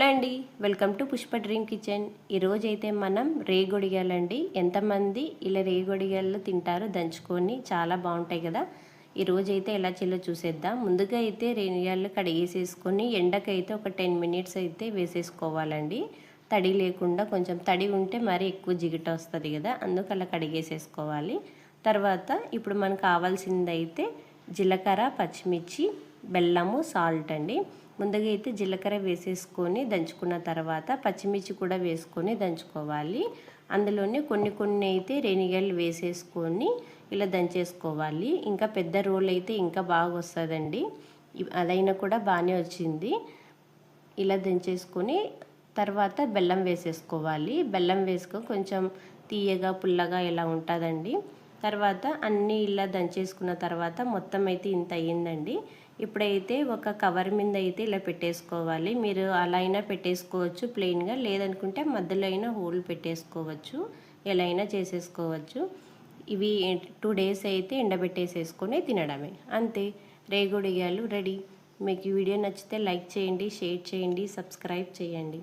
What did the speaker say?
Hello అండి, welcome to Pushpa dream kitchen. ఈరోజైతే మనం రేగొడియాలండి. ఎంతమంది ఇలా రేగొడియాలు తింటారో దంచుకొని, చాలా బాగుంటాయి కదా. ఈరోజైతే ఎలా చేయాలో చూసేద్దాం. ముందుగా అయితే రేగియాలు కడిగేసేసుకొని ఎండకైతే ఒక 10 మినిట్స్ అయితే వేసేసుకోవాలండి. తడి లేకుండా, కొంచెం తడి ఉంటే మరీ ఎక్కువ జిగిట వస్తుంది కదా, అందుకు అలా కడిగేసేసుకోవాలి. తర్వాత ఇప్పుడు మనకు కావాల్సింది అయితే జీలకర్ర, పచ్చిమిర్చి, బెల్లము, సాల్ట్ అండి. ముందుగా అయితే జీలకర్ర వేసేసుకొని దంచుకున్న తర్వాత పచ్చిమిర్చి కూడా వేసుకొని దంచుకోవాలి. అందులోనే కొన్ని అయితే రేనిగాయలు వేసేసుకొని ఇలా దంచేసుకోవాలి. ఇంకా పెద్ద రోల్ అయితే ఇంకా బాగా వస్తుందండి. అదైనా కూడా బాగానే వచ్చింది. ఇలా దంచేసుకొని తర్వాత బెల్లం వేసేసుకోవాలి. బెల్లం వేసుకొని కొంచెం తీయగా పుల్లగా ఇలా ఉంటుందండి. తర్వాత అన్నీ ఇలా దంచేసుకున్న తర్వాత మొత్తం అయితే ఇంత అయ్యిందండి. ఇప్పుడైతే ఒక కవర్ మీద అయితే ఇలా పెట్టేసుకోవాలి. మీరు అలా అయినా పెట్టేసుకోవచ్చు ప్లెయిన్గా, లేదనుకుంటే మధ్యలో అయినా హోల్ పెట్టేసుకోవచ్చు, ఎలా అయినా చేసేసుకోవచ్చు. ఇవి 2 డేస్ అయితే ఎండబెట్టేసేసుకొని తినడమే, అంతే. రేగుడియాలు రెడీ. మీకు ఈ వీడియో నచ్చితే లైక్ చేయండి, షేర్ చేయండి, సబ్స్క్రైబ్ చేయండి.